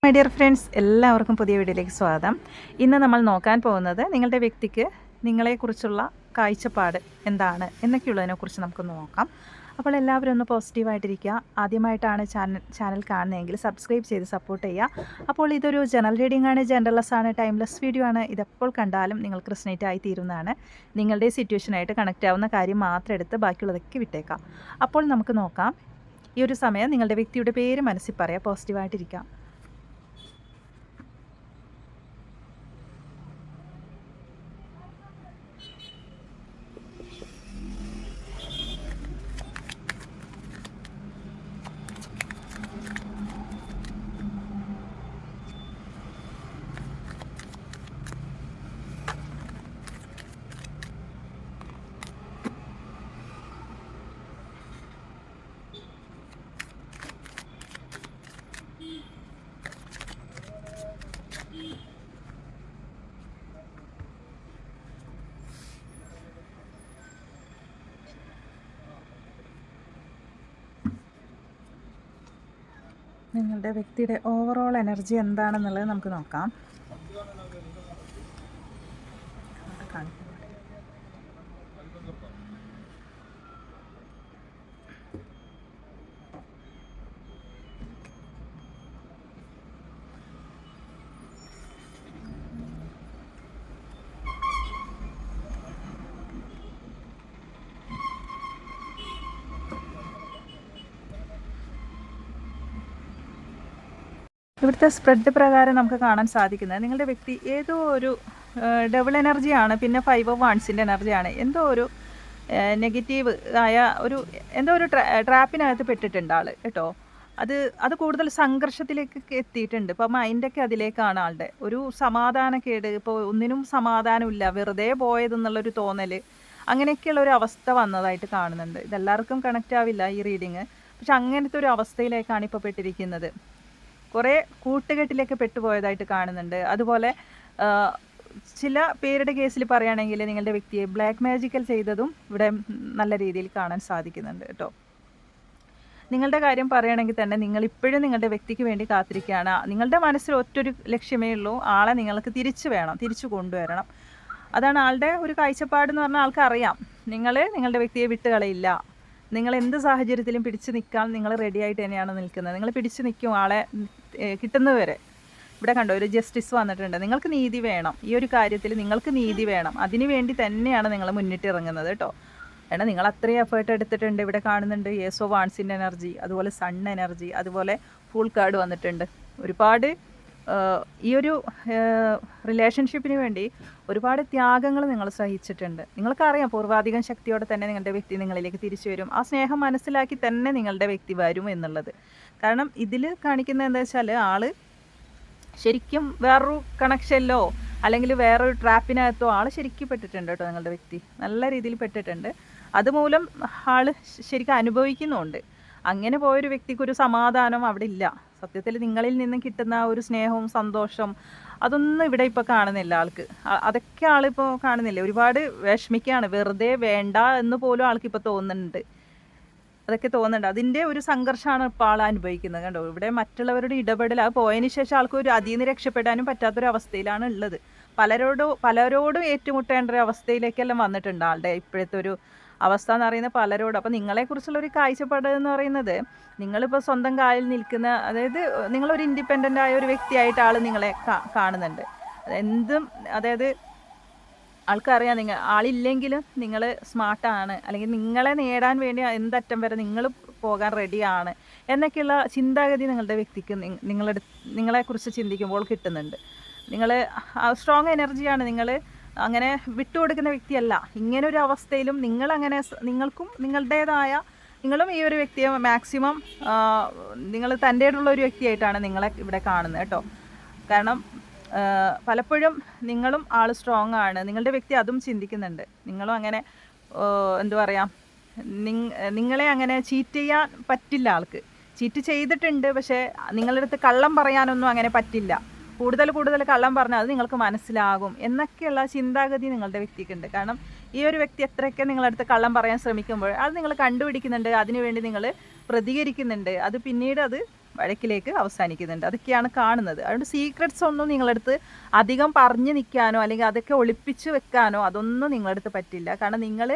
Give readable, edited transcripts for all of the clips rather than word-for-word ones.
My dear friends, എല്ലാവർക്കും പുതിയ വീഡിയോയിലേക്ക് സ്വാഗതം. ഇന്ന് നമ്മൾ നോക്കാൻ പോകുന്നത് നിങ്ങളുടെ വ്യക്തിക്ക് നിങ്ങളെക്കുറിച്ചുള്ള കാഴ്ചപ്പാട് എന്താണ് എന്നൊക്കെയുള്ളതിനെക്കുറിച്ച് നമുക്കൊന്ന് നോക്കാം. അപ്പോൾ എല്ലാവരും ഒന്ന് പോസിറ്റീവായിട്ടിരിക്കുക. ആദ്യമായിട്ടാണ് ചാനൽ കാണുന്നതെങ്കിൽ സബ്സ്ക്രൈബ് ചെയ്ത് സപ്പോർട്ട് ചെയ്യുക. അപ്പോൾ ഇതൊരു ജനറൽ റീഡിംഗ് ആണ്, ജെൻഡർലെസ് ആണ്, ടൈംലെസ് വീഡിയോ ആണ്. ഇതെപ്പോൾ കണ്ടാലും നിങ്ങൾക്ക് റിസണേറ്റ് ആയി തീരുന്നതാണ്. നിങ്ങളുടെ സിറ്റുവേഷനായിട്ട് കണക്റ്റ് ആവുന്ന കാര്യം മാത്രം എടുത്ത് ബാക്കിയുള്ളതൊക്കെ വിട്ടേക്കാം. അപ്പോൾ നമുക്ക് നോക്കാം. ഈ ഒരു സമയം നിങ്ങളുടെ വ്യക്തിയുടെ പേര് മനസ്സിൽ പറയാം, പോസിറ്റീവായിട്ടിരിക്കാം. നിങ്ങളുടെ വ്യക്തിയുടെ ഓവറോൾ എനർജി എന്താണെന്നുള്ളത് നമുക്ക് നോക്കാം. ഇവിടുത്തെ സ്പ്രെഡ് പ്രകാരം നമുക്ക് കാണാൻ സാധിക്കുന്നത് നിങ്ങളുടെ വ്യക്തി ഏതോ ഒരു ഡബിൾ എനർജിയാണ്, പിന്നെ 5 ഓഫ് വാൺസിൻ്റെ എനർജിയാണ്. എന്തോ ഒരു നെഗറ്റീവ് ആയ എന്തോ ഒരു ട്രാപ്പിനകത്ത് പെട്ടിട്ടുണ്ട് ആൾ കേട്ടോ. അത് കൂടുതൽ സംഘർഷത്തിലേക്ക് എത്തിയിട്ടുണ്ട്. ഇപ്പോൾ മൈൻഡൊക്കെ അതിലേക്കാണ് ആളുടെ. ഒരു സമാധാനക്കേട്, ഇപ്പോൾ ഒന്നിനും സമാധാനമില്ല, വെറുതെ പോയതെന്നുള്ളൊരു തോന്നൽ, അങ്ങനെയൊക്കെയുള്ള ഒരു അവസ്ഥ വന്നതായിട്ട് കാണുന്നുണ്ട്. ഇതെല്ലാവർക്കും കണക്റ്റ് ആവില്ല ഈ റീഡിങ്, പക്ഷെ അങ്ങനത്തെ ഒരു അവസ്ഥയിലേക്കാണ് ഇപ്പോൾ പെട്ടിരിക്കുന്നത്. കുറേ കൂട്ടുകെട്ടിലേക്ക് പെട്ടുപോയതായിട്ട് കാണുന്നുണ്ട്. അതുപോലെ ചില പേരുടെ കേസിൽ പറയുകയാണെങ്കിൽ നിങ്ങളുടെ വ്യക്തിയെ ബ്ലാക്ക് മാജിക്കൽ ചെയ്തതും ഇവിടെ നല്ല രീതിയിൽ കാണാൻ സാധിക്കുന്നുണ്ട് കേട്ടോ. നിങ്ങളുടെ കാര്യം പറയുകയാണെങ്കിൽ തന്നെ നിങ്ങൾ ഇപ്പോഴും നിങ്ങളുടെ വ്യക്തിക്ക് വേണ്ടി കാത്തിരിക്കുകയാണ്. നിങ്ങളുടെ മനസ്സിൽ ഒറ്റൊരു ലക്ഷ്യമേ ഉള്ളൂ, ആളെ നിങ്ങൾക്ക് തിരിച്ചു കൊണ്ടുവരണം. അതാണ് ആളുടെ ഒരു കാഴ്ചപ്പാടെന്ന് പറഞ്ഞാൽ ആൾക്കറിയാം നിങ്ങളുടെ വ്യക്തിയെ വിട്ടുകളയില്ല. നിങ്ങൾ എന്ത് സാഹചര്യത്തിലും പിടിച്ചു നിൽക്കാൻ നിങ്ങൾ റെഡി ആയിട്ട് തന്നെയാണ് നിൽക്കുന്നത്. നിങ്ങൾ പിടിച്ചു നിൽക്കും ആളെ കിട്ടുന്നവരെ. ഇവിടെ കണ്ടോ, ഒരു ജസ്റ്റിസ് വന്നിട്ടുണ്ട്. നിങ്ങൾക്ക് നീതി വേണം, ഈ ഒരു കാര്യത്തിൽ നിങ്ങൾക്ക് നീതി വേണം. അതിനു വേണ്ടി തന്നെയാണ് നിങ്ങൾ മുന്നിട്ടിറങ്ങുന്നത് കേട്ടോ. കാരണം നിങ്ങൾ അത്രയും എഫേർട്ട് എടുത്തിട്ടുണ്ട്. ഇവിടെ കാണുന്നുണ്ട് ഏസ് ഓഫ് വാൺസിൻ്റെ എനർജി, അതുപോലെ സൺ എനർജി, അതുപോലെ ഫുൾ കാർഡ് വന്നിട്ടുണ്ട്. ഒരുപാട് ഈ ഒരു റിലേഷൻഷിപ്പിന് വേണ്ടി ഒരുപാട് ത്യാഗങ്ങൾ നിങ്ങൾ സഹിച്ചിട്ടുണ്ട്. നിങ്ങൾക്കറിയാം പൂർവാധികം ശക്തിയോടെ തന്നെ നിങ്ങളുടെ വ്യക്തി നിങ്ങളിലേക്ക് തിരിച്ചു വരും. ആ സ്നേഹം മനസ്സിലാക്കി തന്നെ നിങ്ങളുടെ വ്യക്തി വരും എന്നുള്ളത്. കാരണം ഇതിൽ കാണിക്കുന്നത് എന്താ വെച്ചാൽ ആൾ ശരിക്കും വേറൊരു കണക്ഷനിലോ അല്ലെങ്കിൽ വേറൊരു ട്രാപ്പിനകത്തോ ആൾ ശരിക്കും പെട്ടിട്ടുണ്ട് കേട്ടോ. നിങ്ങളുടെ വ്യക്തി നല്ല രീതിയിൽ പെട്ടിട്ടുണ്ട്. അതുമൂലം ആൾ ശരിക്കും അനുഭവിക്കുന്നുമുണ്ട്. അങ്ങനെ പോയൊരു വ്യക്തിക്കൊരു സമാധാനം അവിടെ ഇല്ല. സത്യത്തിൽ നിങ്ങളിൽ നിന്നും കിട്ടുന്ന ഒരു സ്നേഹവും സന്തോഷം അതൊന്നും ഇവിടെ ഇപ്പോൾ കാണുന്നില്ല ആൾക്ക്. അതൊക്കെ ആളിപ്പോൾ കാണുന്നില്ല. ഒരുപാട് വിഷമിക്കുകയാണ്. വെറുതെ വേണ്ട എന്ന് പോലും ആൾക്കിപ്പോൾ തോന്നുന്നുണ്ട്. അതൊക്കെ തോന്നുന്നുണ്ട്. അതിൻ്റെ ഒരു സംഘർഷമാണ് ഇപ്പോൾ ആൾ അനുഭവിക്കുന്നത് കണ്ടോ. ഇവിടെ മറ്റുള്ളവരുടെ ഇടപെടൽ അത് പോയതിന് ശേഷം ആൾക്ക് ഒരു അതിൽ നിന്ന് രക്ഷപ്പെടാനും പറ്റാത്തൊരവസ്ഥയിലാണ് ഉള്ളത്. പലരോടും ഏറ്റുമുട്ടേണ്ട ഒരു അവസ്ഥയിലേക്കെല്ലാം വന്നിട്ടുണ്ട് ആളുടെ ഇപ്പോഴത്തെ ഒരു അവസ്ഥ എന്ന് പറയുന്നത് പലരോടും. അപ്പോൾ നിങ്ങളെക്കുറിച്ചുള്ളൊരു കാഴ്ചപ്പാട് എന്ന് പറയുന്നത് നിങ്ങളിപ്പോൾ സ്വന്തം കാലിൽ നിൽക്കുന്ന, അതായത് നിങ്ങളൊരു ഇൻഡിപെൻഡൻ്റ് ആയ ഒരു വ്യക്തിയായിട്ട് ആൾ നിങ്ങളെ കാണുന്നുണ്ട്. അതായത് ആൾക്കറിയാം ആളില്ലെങ്കിലും നിങ്ങൾ സ്മാർട്ടാണ്, അല്ലെങ്കിൽ നിങ്ങളെ നേടാൻ വേണ്ടി എന്തറ്റം വരെ നിങ്ങൾ പോകാൻ റെഡിയാണ് എന്നൊക്കെയുള്ള ചിന്താഗതി നിങ്ങളുടെ വ്യക്തിക്ക് നിങ്ങളെക്കുറിച്ച് ചിന്തിക്കുമ്പോൾ കിട്ടുന്നുണ്ട്. നിങ്ങൾ സ്ട്രോങ് എനർജിയാണ്. നിങ്ങൾ അങ്ങനെ വിട്ടുകൊടുക്കുന്ന വ്യക്തിയല്ല. ഇങ്ങനൊരു അവസ്ഥയിലും നിങ്ങൾക്കും നിങ്ങളും ഈ ഒരു വ്യക്തിയെ മാക്സിമം നിങ്ങൾ തൻ്റേതുള്ള ഒരു വ്യക്തിയായിട്ടാണ് നിങ്ങളെ ഇവിടെ കാണുന്നത് കേട്ടോ. കാരണം പലപ്പോഴും നിങ്ങളും ആൾ സ്ട്രോങ് ആണ്, നിങ്ങളുടെ വ്യക്തി അതും ചിന്തിക്കുന്നുണ്ട്. നിങ്ങളും അങ്ങനെ എന്താ പറയുക, നിങ്ങളെ അങ്ങനെ ചീറ്റ് ചെയ്യാൻ പറ്റില്ല ആൾക്ക്. ചീറ്റ് ചെയ്തിട്ടുണ്ട്, പക്ഷേ നിങ്ങളുടെ അടുത്ത് കള്ളം പറയാനൊന്നും അങ്ങനെ പറ്റില്ല. കൂടുതൽ കള്ളം പറഞ്ഞാൽ അത് നിങ്ങൾക്ക് മനസ്സിലാകും എന്നൊക്കെയുള്ള ചിന്താഗതി നിങ്ങളുടെ വ്യക്തിക്കുണ്ട്. കാരണം ഈ ഒരു വ്യക്തി എത്രയൊക്കെ നിങ്ങളടുത്ത് കള്ളം പറയാൻ ശ്രമിക്കുമ്പോൾ അത് നിങ്ങൾ കണ്ടുപിടിക്കുന്നുണ്ട്, അതിനുവേണ്ടി നിങ്ങൾ പ്രതികരിക്കുന്നുണ്ട്. അത് പിന്നീട് അത് വഴക്കിലേക്ക് അവസാനിക്കുന്നുണ്ട്. അതൊക്കെയാണ് കാണുന്നത്. അതുകൊണ്ട് സീക്രട്സ് ഒന്നും നിങ്ങളടുത്ത് അധികം പറഞ്ഞു നിൽക്കാനോ അല്ലെങ്കിൽ അതൊക്കെ ഒളിപ്പിച്ച് വെക്കാനോ അതൊന്നും നിങ്ങളടുത്ത് പറ്റില്ല. കാരണം നിങ്ങൾ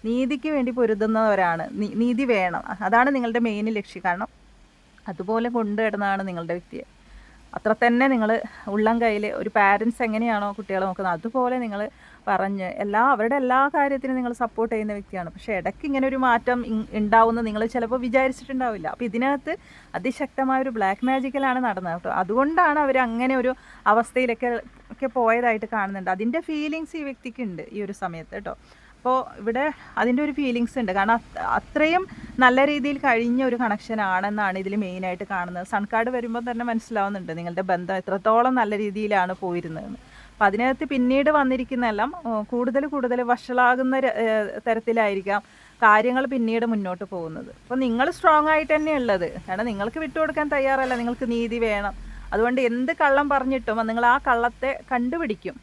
നീതിക്ക് വേണ്ടി പൊരുതുന്നവരാണ്. നീതി വേണം, അതാണ് നിങ്ങളുടെ മെയിൻ ലക്ഷ്യം. കാരണം അതുപോലെ കൊണ്ടു കിടന്നതാണ് നിങ്ങളുടെ വ്യക്തിയെ. അത്ര തന്നെ നിങ്ങൾ ഉള്ളം കയ്യിൽ ഒരു പാരൻസ് എങ്ങനെയാണോ കുട്ടികളെ നോക്കുന്നത് അതുപോലെ നിങ്ങൾ പറഞ്ഞ് അവരുടെ എല്ലാ കാര്യത്തിനും നിങ്ങൾ സപ്പോർട്ട് ചെയ്യുന്ന വ്യക്തിയാണ്. പക്ഷേ ഇടയ്ക്ക് ഇങ്ങനെ ഒരു മാറ്റം ഉണ്ടാവുമെന്ന് നിങ്ങൾ ചിലപ്പോൾ വിചാരിച്ചിട്ടുണ്ടാവില്ല. അപ്പോൾ ഇതിനകത്ത് അതിശക്തമായ ഒരു ബ്ലാക്ക് മാജിക്കലാണ് നടന്നത് കേട്ടോ. അതുകൊണ്ടാണ് അവർ അങ്ങനെ ഒരു അവസ്ഥയിലൊക്കെ പോയതായിട്ട് കാണുന്നുണ്ട്. അതിൻ്റെ ഫീലിങ്സ് ഈ വ്യക്തിക്കുണ്ട് ഈ ഒരു സമയത്ത് കേട്ടോ. അപ്പോൾ ഇവിടെ അതിൻ്റെ ഒരു ഫീലിങ്സ് ഉണ്ട്. കാരണം അത്രയും നല്ല രീതിയിൽ കഴിഞ്ഞ ഒരു കണക്ഷൻ ആണെന്നാണ് ഇതിൽ മെയിനായിട്ട് കാണുന്നത്. സൺ കാർഡ് വരുമ്പോൾ തന്നെ മനസ്സിലാവുന്നുണ്ട് നിങ്ങളുടെ ബന്ധം എത്രത്തോളം നല്ല രീതിയിലാണ് പോയിരുന്നതെന്ന്. അപ്പം അതിനകത്ത് പിന്നീട് വന്നിരിക്കുന്നതെല്ലാം കൂടുതൽ വഷളാകുന്ന തരത്തിലായിരിക്കാം കാര്യങ്ങൾ പിന്നീട് മുന്നോട്ട് പോകുന്നത്. അപ്പോൾ നിങ്ങൾ സ്ട്രോങ് ആയിട്ട് തന്നെ ഉള്ളത്. കാരണം നിങ്ങൾക്ക് വിട്ടുകൊടുക്കാൻ തയ്യാറല്ല, നിങ്ങൾക്ക് നീതി വേണം. അതുകൊണ്ട് എന്ത് കള്ളം പറഞ്ഞിട്ടും നിങ്ങൾ ആ കള്ളത്തെ കണ്ടുപിടിക്കും.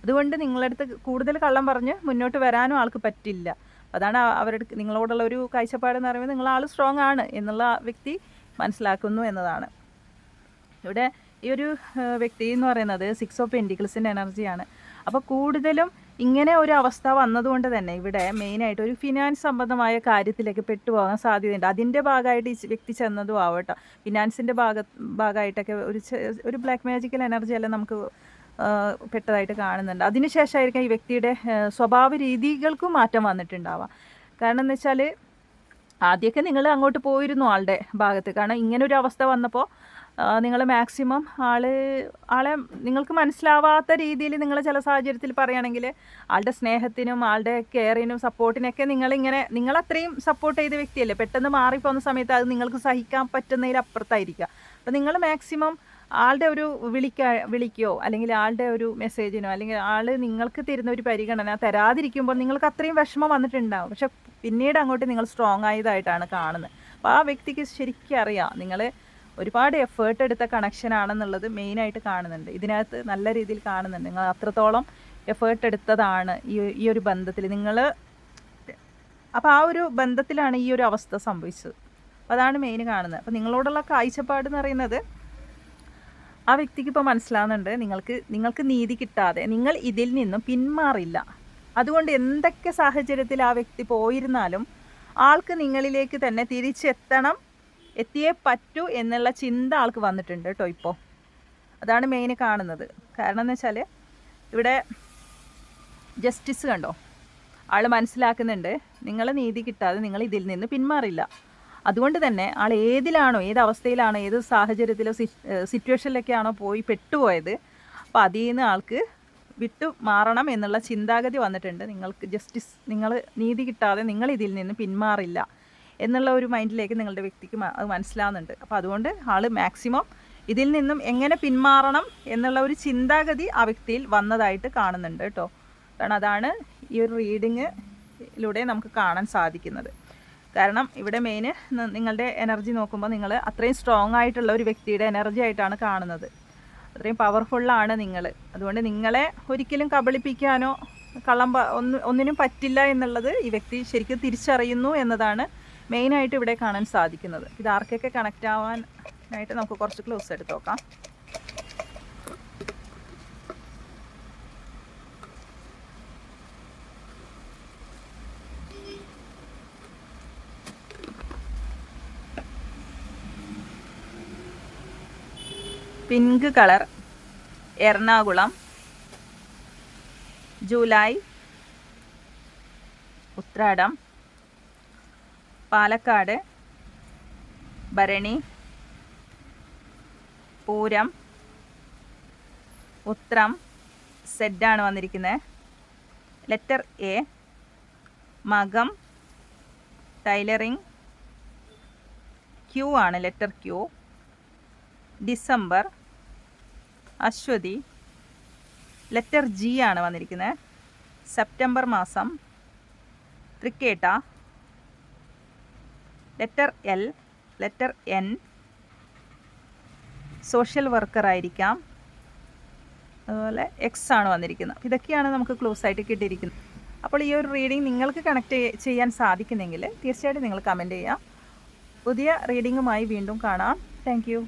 അതുകൊണ്ട് നിങ്ങളടുത്ത് കൂടുതൽ കള്ളം പറഞ്ഞ് മുന്നോട്ട് വരാനും ആൾക്ക് പറ്റില്ല. അതാണ് അവരുടെ നിങ്ങളോടുള്ള ഒരു കാഴ്ചപ്പാടെന്ന് പറയുമ്പോൾ നിങ്ങൾ ആൾ സ്ട്രോങ് ആണ് എന്നുള്ള വ്യക്തി മനസ്സിലാക്കുന്നു എന്നതാണ്. ഇവിടെ ഈ ഒരു വ്യക്തി എന്ന് പറയുന്നത് 6 ഓഫ് പെൻറ്റിക്കിൾസിൻ്റെ എനർജിയാണ്. അപ്പോൾ കൂടുതലും ഇങ്ങനെ ഒരു അവസ്ഥ വന്നതുകൊണ്ട് തന്നെ ഇവിടെ മെയിനായിട്ട് ഒരു ഫിനാൻസ് സംബന്ധമായ കാര്യത്തിലേക്ക് പെട്ടുപോകാൻ സാധ്യതയുണ്ട്. അതിൻ്റെ ഭാഗമായിട്ട് ഈ വ്യക്തി ചെന്നതും ആവട്ടോ. ഫിനാൻസിൻ്റെ ഭാഗമായിട്ടൊക്കെ ഒരു ബ്ലാക്ക് മാജിക്കൽ എനർജി എല്ലാം നമുക്ക് പെട്ടതായിട്ട് കാണുന്നുണ്ട്. അതിനുശേഷമായിരിക്കും ഈ വ്യക്തിയുടെ സ്വഭാവ രീതികൾക്കും മാറ്റം വന്നിട്ടുണ്ടാവാം. കാരണം എന്ന് വെച്ചാൽ ആദ്യമൊക്കെ നിങ്ങൾ അങ്ങോട്ട് പോയിരുന്നു ആളുടെ ഭാഗത്ത്. കാരണം ഇങ്ങനൊരു അവസ്ഥ വന്നപ്പോൾ നിങ്ങൾ മാക്സിമം ആളെ നിങ്ങൾക്ക് മനസ്സിലാവാത്ത രീതിയിൽ നിങ്ങൾ ചില സാഹചര്യത്തിൽ പറയുകയാണെങ്കിൽ ആളുടെ സ്നേഹത്തിനും ആളുടെ കെയറിനും സപ്പോർട്ടിനൊക്കെ നിങ്ങളത്രയും സപ്പോർട്ട് ചെയ്ത വ്യക്തിയല്ലേ. പെട്ടെന്ന് മാറിപ്പോകുന്ന സമയത്ത് അത് നിങ്ങൾക്ക് സഹിക്കാൻ പറ്റുന്നതിലപ്പുറത്തായിരിക്കുക. അപ്പോൾ നിങ്ങൾ മാക്സിമം ആളുടെ ഒരു വിളിക്കോ അല്ലെങ്കിൽ ആളുടെ ഒരു മെസ്സേജിനോ അല്ലെങ്കിൽ ആൾ നിങ്ങൾക്ക് തരുന്ന ഒരു പരിഗണന തരാതിരിക്കുമ്പോൾ നിങ്ങൾക്ക് അത്രയും വിഷമം വന്നിട്ടുണ്ടാകും. പക്ഷെ പിന്നീട് അങ്ങോട്ട് നിങ്ങൾ സ്ട്രോങ് ആയതായിട്ടാണ് കാണുന്നത്. അപ്പോൾ ആ വ്യക്തിക്ക് ശരിക്കും അറിയാം നിങ്ങൾ ഒരുപാട് എഫേർട്ട് എടുത്ത കണക്ഷൻ ആണെന്നുള്ളത് മെയിനായിട്ട് കാണുന്നുണ്ട്. ഇതിനകത്ത് നല്ല രീതിയിൽ കാണുന്നുണ്ട് നിങ്ങൾ അത്രത്തോളം എഫേർട്ട് എടുത്തതാണ് ഈ ഒരു ബന്ധത്തിൽ നിങ്ങൾ. അപ്പോൾ ആ ഒരു ബന്ധത്തിലാണ് ഈ ഒരു അവസ്ഥ സംഭവിച്ചത്. അപ്പോൾ അതാണ് മെയിൻ കാണുന്നത്. അപ്പോൾ നിങ്ങളോടുള്ള കാഴ്ചപ്പാട് എന്ന് പറയുന്നത് ആ വ്യക്തിക്ക് ഇപ്പോൾ മനസ്സിലാവുന്നുണ്ട് നിങ്ങൾക്ക് നീതി കിട്ടാതെ നിങ്ങൾ ഇതിൽ നിന്നും പിന്മാറില്ല. അതുകൊണ്ട് എന്തൊക്കെ സാഹചര്യത്തിൽ ആ വ്യക്തി പോയിരുന്നാലും ആൾക്ക് നിങ്ങളിലേക്ക് തന്നെ എത്തിയേ പറ്റൂ എന്നുള്ള ചിന്ത ആൾക്ക് വന്നിട്ടുണ്ട് കേട്ടോ ഇപ്പോൾ. അതാണ് മെയിൻ കാണുന്നത്. കാരണം എന്ന് വെച്ചാൽ ഇവിടെ ജസ്റ്റിസ് കണ്ടോ, ആൾ മനസ്സിലാക്കുന്നുണ്ട് നിങ്ങൾ നീതി കിട്ടാതെ നിങ്ങൾ ഇതിൽ നിന്ന് പിന്മാറില്ല. അതുകൊണ്ട് തന്നെ ആൾ ഏത് അവസ്ഥയിലാണോ ഏത് സാഹചര്യത്തിലോ സിറ്റുവേഷനിലൊക്കെയാണോ പോയി പെട്ടുപോയത്, അപ്പോൾ അതിൽ നിന്ന് ആൾക്ക് വിട്ടു മാറണം എന്നുള്ള ചിന്താഗതി വന്നിട്ടുണ്ട്. നിങ്ങൾ നീതി കിട്ടാതെ നിങ്ങൾ ഇതിൽ നിന്ന് പിന്മാറില്ല എന്നുള്ള ഒരു മൈൻഡിലേക്ക് നിങ്ങളുടെ വ്യക്തിക്ക് അത് മനസ്സിലാവുന്നുണ്ട്. അപ്പോൾ അതുകൊണ്ട് ആൾ മാക്സിമം ഇതിൽ നിന്നും എങ്ങനെ പിന്മാറണം എന്നുള്ള ഒരു ചിന്താഗതി ആ വ്യക്തിയിൽ വന്നതായിട്ട് കാണുന്നുണ്ട് കേട്ടോ. കാരണം അതാണ് ഈ ഒരു റീഡിങ്ങിലൂടെ നമുക്ക് കാണാൻ സാധിക്കുന്നത്. കാരണം ഇവിടെ മെയിൻ നിങ്ങളുടെ എനർജി നോക്കുമ്പോൾ നിങ്ങൾ അത്രയും സ്ട്രോങ് ആയിട്ടുള്ള ഒരു വ്യക്തിയുടെ എനർജി ആയിട്ടാണ് കാണുന്നത്. അത്രയും പവർഫുള്ളാണ് നിങ്ങൾ. അതുകൊണ്ട് നിങ്ങളെ ഒരിക്കലും കബളിപ്പിക്കാനോ ഒന്നിനും പറ്റില്ല എന്നുള്ളത് ഈ വ്യക്തി ശരിക്കും തിരിച്ചറിയുന്നു എന്നതാണ് മെയിനായിട്ട് ഇവിടെ കാണാൻ സാധിക്കുന്നത്. ഇത് ആർക്കൊക്കെ കണക്റ്റ് ആവാനായിട്ട് നമുക്ക് കുറച്ച് ക്ലോസ് എടുത്ത് നോക്കാം. പിങ്ക് കളർ, എറണാകുളം, ജൂലൈ, ഉത്രാടം, പാലക്കാട്, ഭരണി, പൂരം, ഉത്രം, സെഡാണ് വന്നിരിക്കുന്നത്. ലെറ്റർ എ, മകം, ടൈലറിങ്, ക്യൂ ആണ് ലെറ്റർ ക്യൂ, ഡിസംബർ, അശ്വതി, ലെറ്റർ ജി ആണ് വന്നിരിക്കുന്നത്. സെപ്റ്റംബർ മാസം, തൃക്കേട്ട, letter L, letter N, social worker ആയിരിക്കാം. അതുപോലെ എക്സ് ആണ് വന്നിരിക്കുന്നത്. ഇതൊക്കെയാണ് നമുക്ക് ക്ലോസ് ആയിട്ട് കിട്ടിയിരിക്കുന്നത്. അപ്പോൾ ഈ ഒരു റീഡിംഗ് നിങ്ങൾക്ക് കണക്ട് ചെയ്യാൻ സാധിക്കുന്നെങ്കിൽ തീർച്ചയായിട്ടും നിങ്ങൾ കമൻറ്റ് ചെയ്യാം. പുതിയ റീഡിങ്ങുമായി വീണ്ടും കാണാം. Thank you.